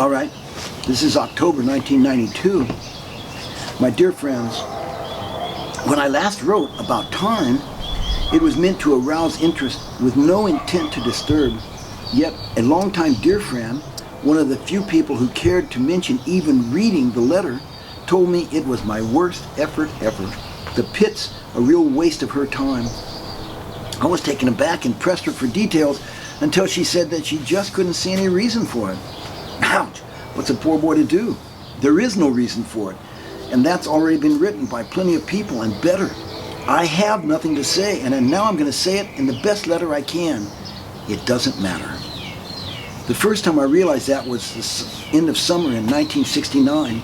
All right, this is October 1992. My dear friends, when I last wrote about time, it was meant to arouse interest with no intent to disturb. Yet, a longtime dear friend, one of the few people who cared to mention even reading the letter, told me it was my worst effort ever. The pit's a real waste of her time. I was taken aback and pressed her for details until she said that she just couldn't see any reason for it. Ouch! What's a poor boy to do? There is no reason for it, and that's already been written by plenty of people and better. I have nothing to say, and now I'm going to say it in the best letter I can. It doesn't matter. The first time I realized that was the end of summer in 1969.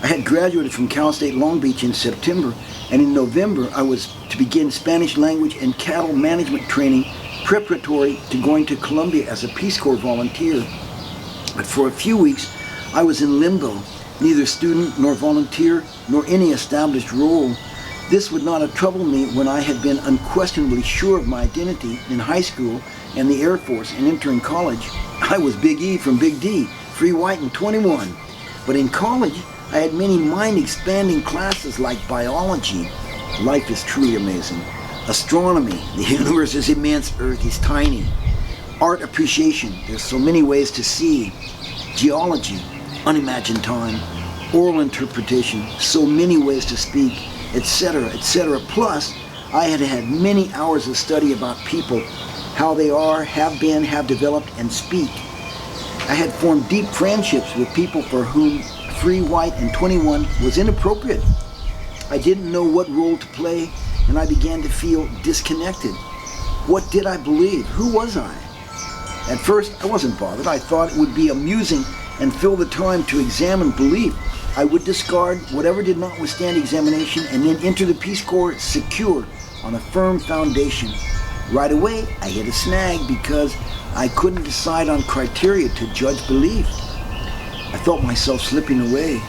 I had graduated from Cal State Long Beach in September, and in November I was to begin Spanish language and cattle management training preparatory to going to Colombia as a Peace Corps volunteer. But for a few weeks I was in limbo, neither student nor volunteer nor any established role. This would not have troubled me when I had been unquestionably sure of my identity in high school and the Air Force and entering college. I was Big E from Big D, free white and 21. But in college, I had many mind-expanding classes like biology. Life is truly amazing. Astronomy, the universe is immense, Earth is tiny. Art appreciation, there's so many ways to see. Geology, unimagined time. Oral interpretation, so many ways to speak, etc., etc. Plus, I had had many hours of study about people, how they are, have been, have developed, and speak. I had formed deep friendships with people for whom free, white, and 21 was inappropriate. I didn't know what role to play, and I began to feel disconnected. What did I believe? Who was I? At first, I wasn't bothered. I thought it would be amusing and fill the time to examine belief. I would discard whatever did not withstand examination and then enter the Peace Corps secure on a firm foundation. Right away, I hit a snag because I couldn't decide on criteria to judge belief. I felt myself slipping away.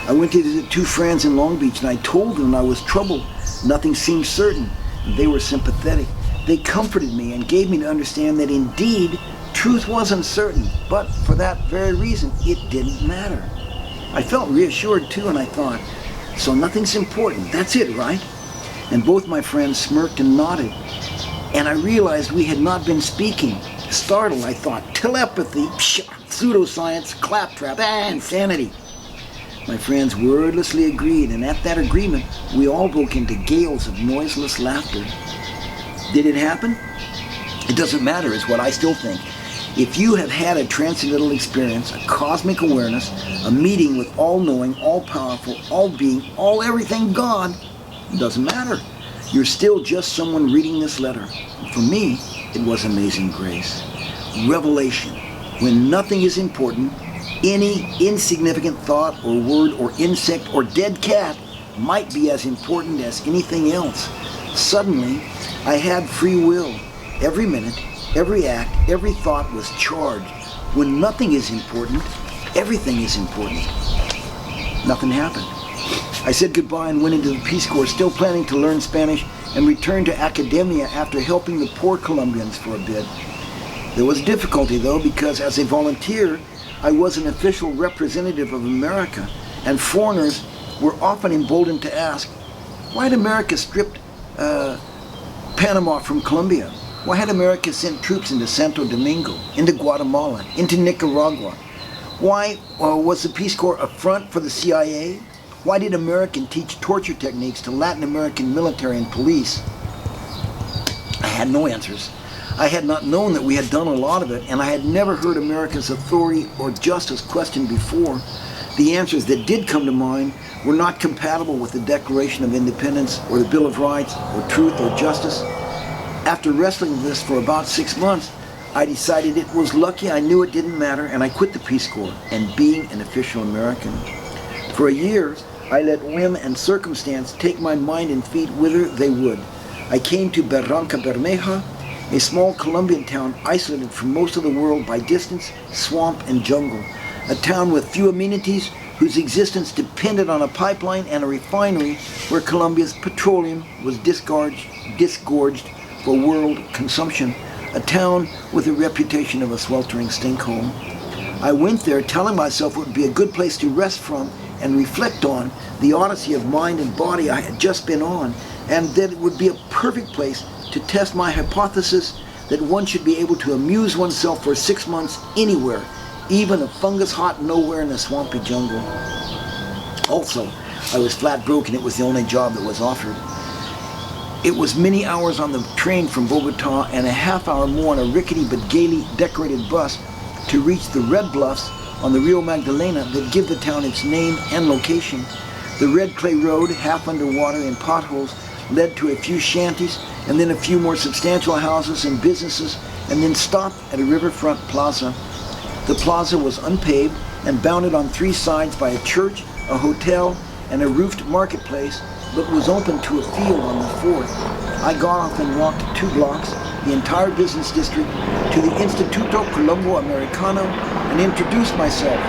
I went to visit two friends in Long Beach and I told them I was troubled. Nothing seemed certain. They were sympathetic. They comforted me and gave me to understand that indeed, truth was uncertain, but for that very reason, it didn't matter. I felt reassured too, and I thought, so nothing's important, that's it, right? And both my friends smirked and nodded, and I realized we had not been speaking. Startled, I thought, telepathy, pseudoscience, claptrap, insanity. My friends wordlessly agreed, and at that agreement, we all broke into gales of noiseless laughter. Did it happen? It doesn't matter, is what I still think. If you have had a transcendental experience, a cosmic awareness, a meeting with all-knowing, all-powerful, all-being, all-everything God, it doesn't matter. You're still just someone reading this letter. For me, it was amazing grace. Revelation. When nothing is important, any insignificant thought or word or insect or dead cat might be as important as anything else. Suddenly, I had free will. Every minute, every act, every thought was charged. When nothing is important, everything is important. Nothing happened. I said goodbye and went into the Peace Corps, still planning to learn Spanish and return to academia after helping the poor Colombians for a bit. There was difficulty though, because as a volunteer, I was an official representative of America, and foreigners were often emboldened to ask, why had America stripped Panama from Colombia? Why had America sent troops into Santo Domingo, into Guatemala, into Nicaragua? Why was the Peace Corps a front for the CIA? Why did America teach torture techniques to Latin American military and police? I had no answers. I had not known that we had done a lot of it, and I had never heard America's authority or justice questioned before. The answers that did come to mind were not compatible with the Declaration of Independence or the Bill of Rights or truth or justice. After wrestling with this for about 6 months, I decided it was lucky I knew it didn't matter, and I quit the Peace Corps and being an official American. For a year, I let whim and circumstance take my mind and feet whither they would. I came to Barranca Bermeja, a small Colombian town isolated from most of the world by distance, swamp, and jungle. A town with few amenities, whose existence depended on a pipeline and a refinery where Colombia's petroleum was disgorged for world consumption. A town with a reputation of a sweltering stinkhole. I went there telling myself it would be a good place to rest from and reflect on the odyssey of mind and body I had just been on, and that it would be a perfect place to test my hypothesis that one should be able to amuse oneself for 6 months anywhere, even a fungus hot nowhere in a swampy jungle. Also, I was flat broke and it was the only job that was offered. It was many hours on the train from Bogota and a half hour more on a rickety but gaily decorated bus to reach the red bluffs on the Rio Magdalena that give the town its name and location. The red clay road, half underwater in potholes, led to a few shanties and then a few more substantial houses and businesses, and then stopped at a riverfront plaza. The plaza was unpaved and bounded on 3 sides by a church, a hotel, and a roofed marketplace, but was open to a field on the 4th. I got off and walked 2 blocks, the entire business district, to the Instituto Colombo Americano and introduced myself.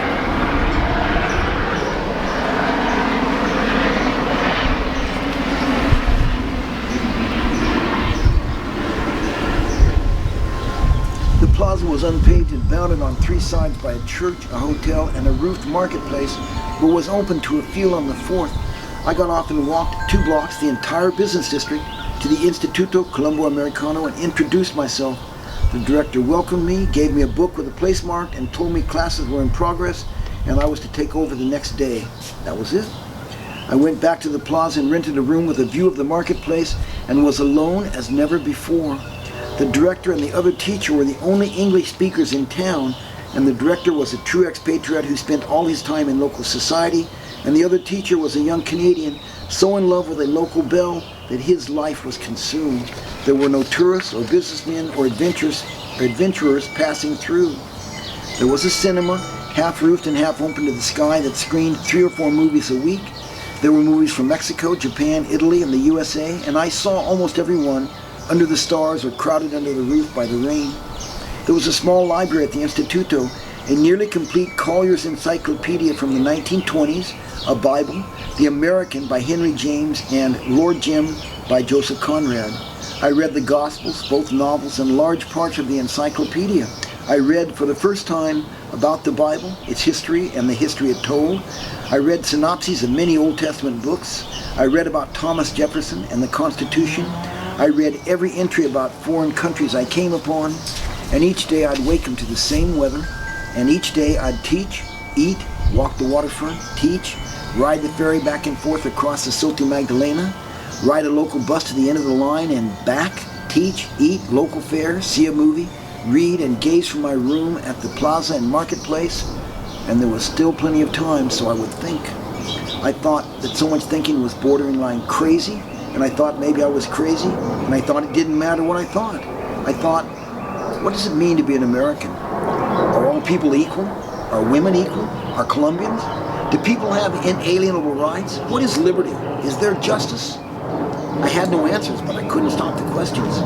The plaza was unpaved and bounded on 3 sides by a church, a hotel, and a roofed marketplace, but was open to a field on the 4th. I got off and walked 2 blocks, the entire business district, to the Instituto Colombo Americano and introduced myself. The director welcomed me, gave me a book with a place marked, and told me classes were in progress and I was to take over the next day. That was it. I went back to the plaza and rented a room with a view of the marketplace and was alone as never before. The director and the other teacher were the only English speakers in town, and the director was a true expatriate who spent all his time in local society, and the other teacher was a young Canadian so in love with a local belle that his life was consumed. There were no tourists or businessmen or adventurers passing through. There was a cinema, half roofed and half open to the sky, that screened 3 or 4 movies a week. There were movies from Mexico, Japan, Italy, and the USA, and I saw almost every one under the stars or crowded under the roof by the rain. There was a small library at the Instituto, a nearly complete Collier's Encyclopedia from the 1920s, a Bible, The American by Henry James, and Lord Jim by Joseph Conrad. I read the Gospels, both novels, and large parts of the encyclopedia. I read for the first time about the Bible, its history, and the history it told. I read synopses of many Old Testament books. I read about Thomas Jefferson and the Constitution. I read every entry about foreign countries I came upon, and each day I'd wake them to the same weather, and each day I'd teach, eat, walk the waterfront, teach, ride the ferry back and forth across the Soto Magdalena, ride a local bus to the end of the line and back, teach, eat, local fare, see a movie, read, and gaze from my room at the plaza and marketplace, and there was still plenty of time, so I would think. I thought that so much thinking was borderline crazy, and I thought maybe I was crazy, and I thought it didn't matter what I thought. I thought, what does it mean to be an American? Are all people equal? Are women equal? Are Colombians? Do people have inalienable rights? What is liberty? Is there justice? I had no answers, but I couldn't stop the questions.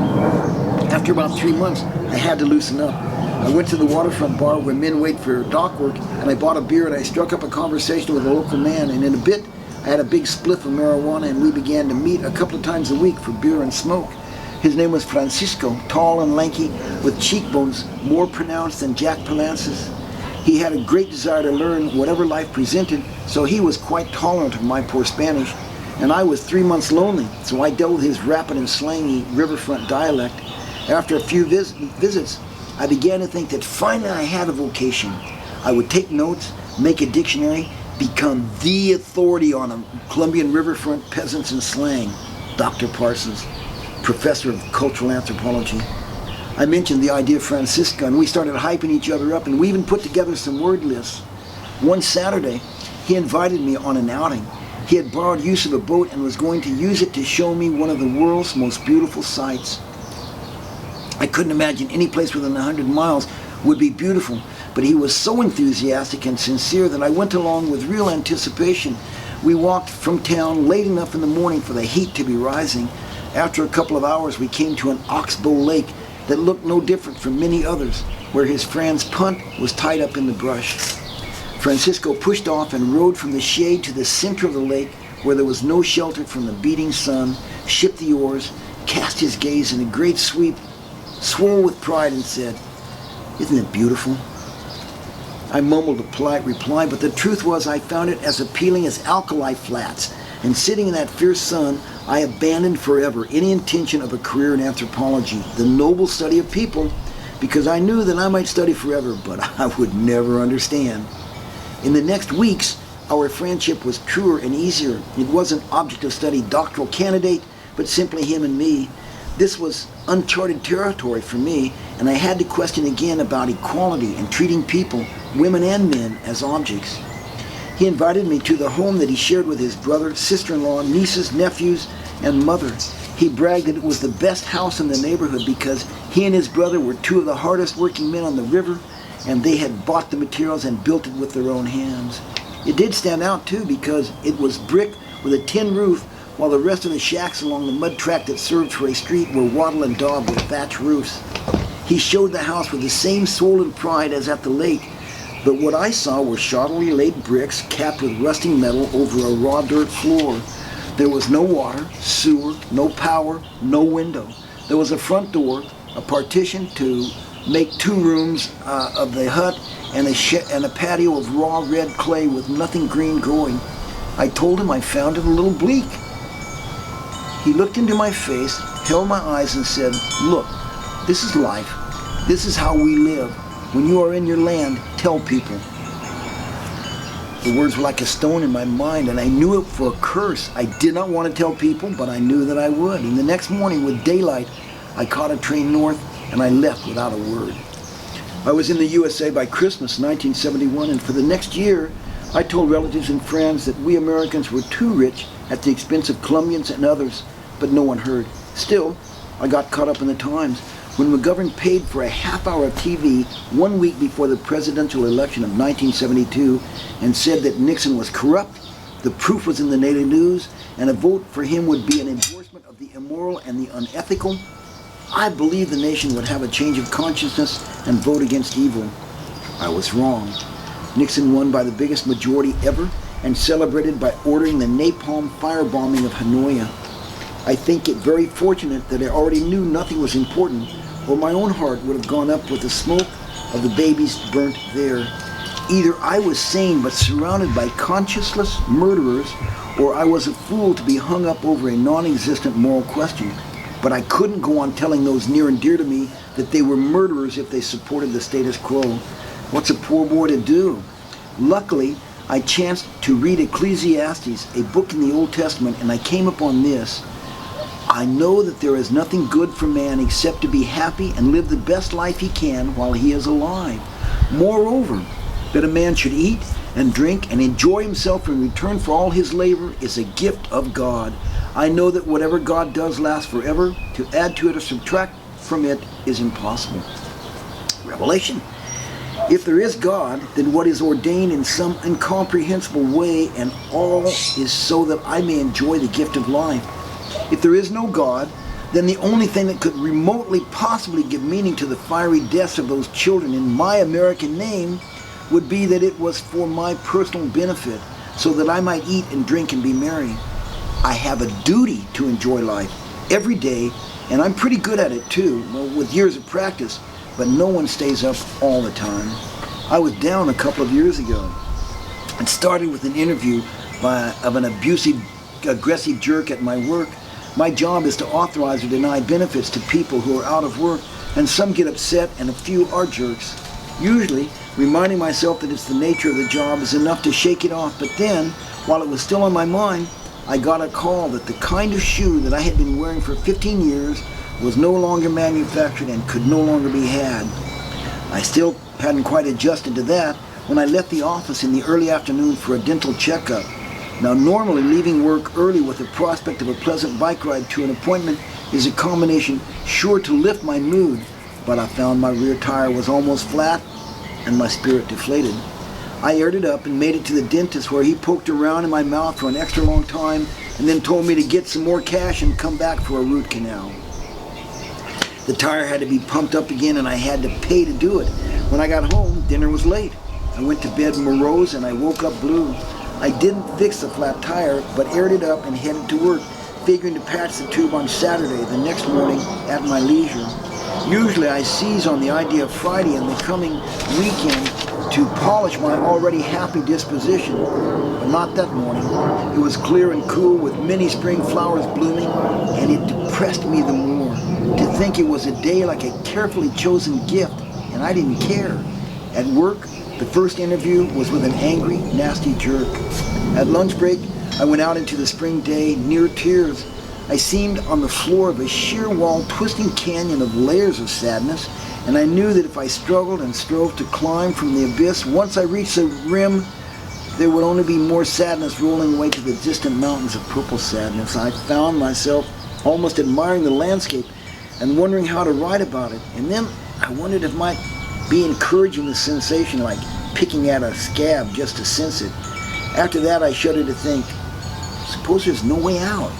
After about 3 months, I had to loosen up. I went to the waterfront bar where men wait for dock work, and I bought a beer and I struck up a conversation with a local man, and in a bit, I had a big spliff of marijuana and we began to meet a couple of times a week for beer and smoke. His name was Francisco, tall and lanky, with cheekbones more pronounced than Jack Palance's. He had a great desire to learn whatever life presented, so he was quite tolerant of my poor Spanish. And I was 3 months lonely, so I dealt with his rapid and slangy riverfront dialect. After a few visits, I began to think that finally I had a vocation. I would take notes, make a dictionary, become the authority on a Colombian riverfront peasants and slang. Dr. Parsons, professor of cultural anthropology. I mentioned the idea of Francisco, and we started hyping each other up, and we even put together some word lists. One Saturday, he invited me on an outing. He had borrowed use of a boat and was going to use it to show me one of the world's most beautiful sights. I couldn't imagine any place within 100 miles would be beautiful, but he was so enthusiastic and sincere that I went along with real anticipation. We walked from town late enough in the morning for the heat to be rising. After a couple of hours, we came to an oxbow lake that looked no different from many others, where his friend's punt was tied up in the brush. Francisco pushed off and rowed from the shade to the center of the lake, where there was no shelter from the beating sun, shipped the oars, cast his gaze in a great sweep, swore with pride and said, "Isn't it beautiful?" I mumbled a polite reply, but the truth was I found it as appealing as alkali flats. And sitting in that fierce sun, I abandoned forever any intention of a career in anthropology, the noble study of people, because I knew that I might study forever, but I would never understand. In the next weeks, our friendship was truer and easier. It wasn't object of study doctoral candidate, but simply him and me. This was uncharted territory for me, and I had to question again about equality and treating people, women and men, as objects. He invited me to the home that he shared with his brother, sister-in-law, nieces, nephews, and mother. He bragged that it was the best house in the neighborhood because he and his brother were two of the hardest working men on the river, and they had bought the materials and built it with their own hands. It did stand out too because it was brick with a tin roof, while the rest of the shacks along the mud track that served for a street were wattle and daub with thatch roofs. He showed the house with the same soul and pride as at the lake, but what I saw were shoddily laid bricks capped with rusting metal over a raw dirt floor. There was no water, sewer, no power, no window. There was a front door, a partition to make 2 rooms of the hut, and a patio of raw red clay with nothing green growing. I told him I found it a little bleak. He looked into my face, held my eyes, and said, "Look, this is life. This is how we live. When you are in your land, tell people." The words were like a stone in my mind, and I knew it for a curse. I did not want to tell people, but I knew that I would. And the next morning, with daylight, I caught a train north, and I left without a word. I was in the USA by Christmas 1971, and for the next year, I told relatives and friends that we Americans were too rich at the expense of Colombians and others, but no one heard. Still, I got caught up in the times. When McGovern paid for a half hour of TV 1 week before the presidential election of 1972 and said that Nixon was corrupt, the proof was in the daily news, and a vote for him would be an endorsement of the immoral and the unethical, I believed the nation would have a change of consciousness and vote against evil. I was wrong. Nixon won by the biggest majority ever and celebrated by ordering the napalm firebombing of Hanoi. I think it very fortunate that I already knew nothing was important, or my own heart would have gone up with the smoke of the babies burnt there. Either I was sane but surrounded by conscienceless murderers, or I was a fool to be hung up over a non-existent moral question. But I couldn't go on telling those near and dear to me that they were murderers if they supported the status quo. What's a poor boy to do? Luckily, I chanced to read Ecclesiastes, a book in the Old Testament, and I came upon this. I know that there is nothing good for man except to be happy and live the best life he can while he is alive. Moreover, that a man should eat and drink and enjoy himself in return for all his labor is a gift of God. I know that whatever God does lasts forever. To add to it or subtract from it is impossible. Revelation. If there is God, then what is ordained in some incomprehensible way, and all is so that I may enjoy the gift of life. If there is no God, then the only thing that could remotely possibly give meaning to the fiery deaths of those children in my American name would be that it was for my personal benefit, so that I might eat and drink and be merry. I have a duty to enjoy life every day, and I'm pretty good at it too, with years of practice, but no one stays up all the time. I was down a couple of years ago. It started with an interview of an abusive, aggressive jerk at my work. My job is to authorize or deny benefits to people who are out of work, and some get upset and a few are jerks. Usually, reminding myself that it's the nature of the job is enough to shake it off, but then, while it was still on my mind, I got a call that the kind of shoe that I had been wearing for 15 years was no longer manufactured and could no longer be had. I still hadn't quite adjusted to that when I left the office in the early afternoon for a dental checkup. Now, normally leaving work early with the prospect of a pleasant bike ride to an appointment is a combination sure to lift my mood, but I found my rear tire was almost flat and my spirit deflated. I aired it up and made it to the dentist, where he poked around in my mouth for an extra long time and then told me to get some more cash and come back for a root canal. The tire had to be pumped up again and I had to pay to do it. When I got home, dinner was late. I went to bed morose and I woke up blue. I didn't fix the flat tire, but aired it up and headed to work, figuring to patch the tube on Saturday, the next morning at my leisure. Usually I seize on the idea of Friday and the coming weekend to polish my already happy disposition. But not that morning. It was clear and cool with many spring flowers blooming, and it depressed me the more to think it was a day like a carefully chosen gift, and I didn't care. At work, the first interview was with an angry, nasty jerk. At lunch break, I went out into the spring day near tears. I seemed on the floor of a sheer wall, twisting canyon of layers of sadness, and I knew that if I struggled and strove to climb from the abyss, once I reached the rim, there would only be more sadness rolling away to the distant mountains of purple sadness. I found myself almost admiring the landscape and wondering how to write about it. And then I wondered if it might be encouraging the sensation, like picking at a scab just to sense it. After that, I shuddered to think, suppose there's no way out.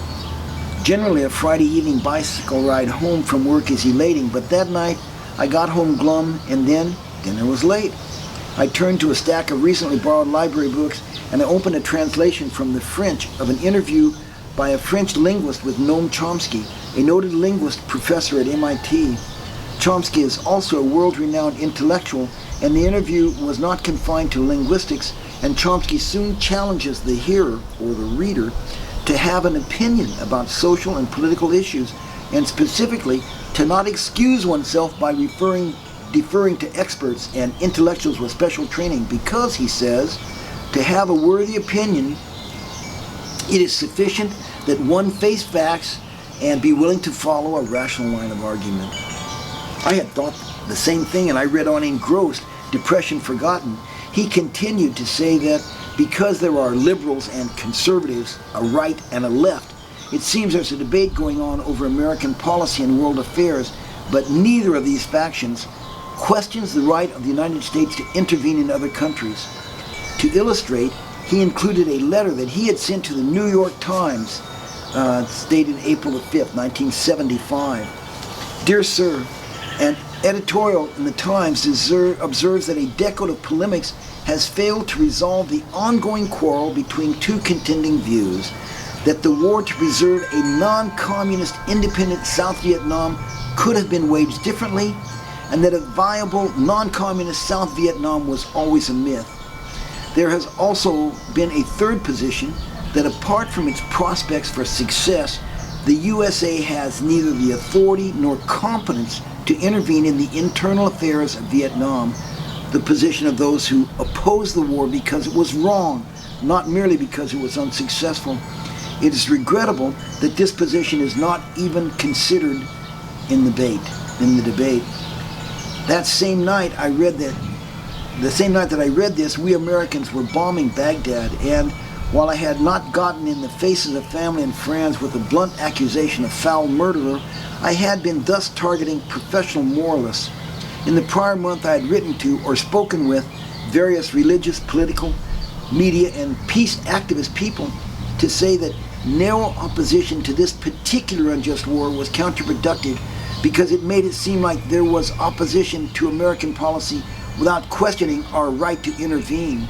Generally, a Friday evening bicycle ride home from work is elating, but that night I got home glum, and then dinner was late. I turned to a stack of recently borrowed library books, and I opened a translation from the French of an interview by a French linguist with Noam Chomsky, a noted linguist professor at MIT. Chomsky is also a world-renowned intellectual, and the interview was not confined to linguistics, and Chomsky soon challenges the hearer, or the reader, to have an opinion about social and political issues, and specifically to not excuse oneself by deferring to experts and intellectuals with special training, because, he says, to have a worthy opinion, it is sufficient that one face facts and be willing to follow a rational line of argument. I had thought the same thing, and I read on engrossed, Depression Forgotten. He continued to say that because there are liberals and conservatives, a right and a left, it seems there's a debate going on over American policy and world affairs, but neither of these factions questions the right of the United States to intervene in other countries. To illustrate, he included a letter that he had sent to the New York Times, dated April the 5th, 1975. Dear Sir, an editorial in the Times observes that a decade of polemics has failed to resolve the ongoing quarrel between two contending views, that the war to preserve a non-communist independent South Vietnam could have been waged differently, and that a viable non-communist South Vietnam was always a myth. There has also been a third position, that apart from its prospects for success, the USA has neither the authority nor competence to intervene in the internal affairs of Vietnam, the position of those who oppose the war because it was wrong, not merely because it was unsuccessful. It is regrettable that this position is not even considered in the debate. That same night that I read this, we Americans were bombing Baghdad, and while I had not gotten in the faces of family and friends with the blunt accusation of foul murderer, I had been thus targeting professional moralists. In the prior month, I had written to or spoken with various religious, political, media, and peace activist people to say that narrow opposition to this particular unjust war was counterproductive because it made it seem like there was opposition to American policy without questioning our right to intervene.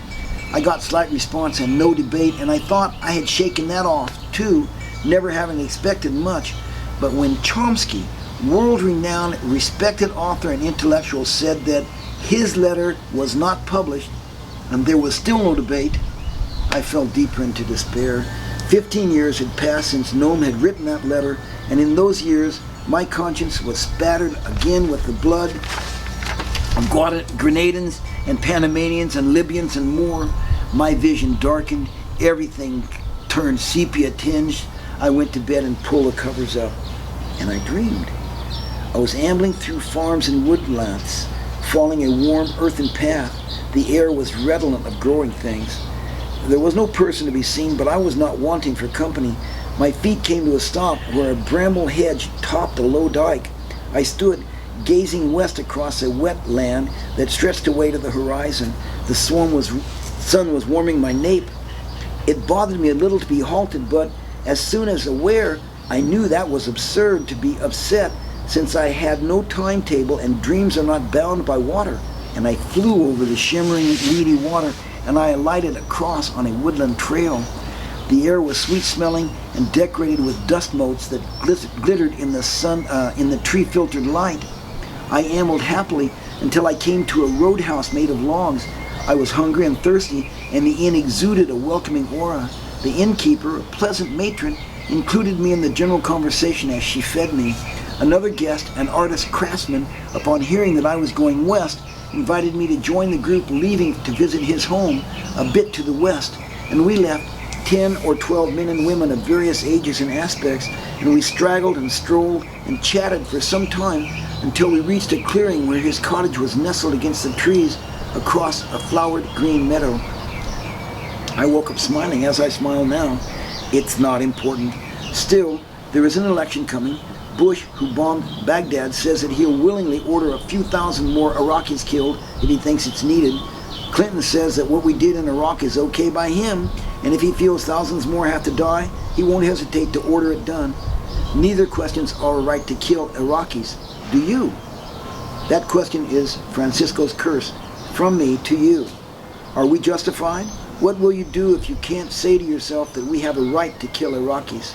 I got slight response and no debate, and I thought I had shaken that off too, never having expected much. But when Chomsky, world-renowned, respected author and intellectual, said that his letter was not published and there was still no debate, I fell deeper into despair. 15 years had passed since Noam had written that letter, and in those years my conscience was spattered again with the blood of Grenadans and Panamanians and Libyans and more. My vision darkened, everything turned sepia-tinged. I went to bed and pulled the covers up, and I dreamed. I was ambling through farms and woodlands, following a warm earthen path. The air was redolent of growing things. There was no person to be seen, but I was not wanting for company. My feet came to a stop where a bramble hedge topped a low dike. I stood, gazing west across a wet land that stretched away to the horizon. The sun was warming my nape. It bothered me a little to be halted, but as soon as aware, I knew that was absurd to be upset, since I had no timetable and dreams are not bound by water. And I flew over the shimmering, weedy water, and I alighted across on a woodland trail. The air was sweet-smelling and decorated with dust motes that glittered in the sun, in the tree-filtered light. I ambled happily until I came to a roadhouse made of logs. I was hungry and thirsty, and the inn exuded a welcoming aura. The innkeeper, a pleasant matron, included me in the general conversation as she fed me. Another guest, an artist craftsman, upon hearing that I was going west, invited me to join the group leaving to visit his home a bit to the west, and we left 10 or 12 men and women of various ages and aspects, and we straggled and strolled and chatted for some time until we reached a clearing where his cottage was nestled against the trees across a flowered green meadow. I woke up smiling as I smile now. It's not important. Still, there is an election coming. Bush, who bombed Baghdad, says that he'll willingly order a few thousand more Iraqis killed if he thinks it's needed. Clinton says that what we did in Iraq is okay by him, and if he feels thousands more have to die, he won't hesitate to order it done. Neither questions our right to kill Iraqis. Do you? That question is Francisco's curse from me to you. Are we justified? What will you do if you can't say to yourself that we have a right to kill Iraqis?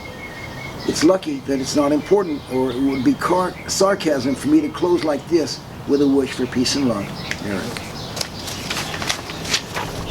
It's lucky that it's not important, or it would be sarcasm for me to close like this with a wish for peace and love. Eric.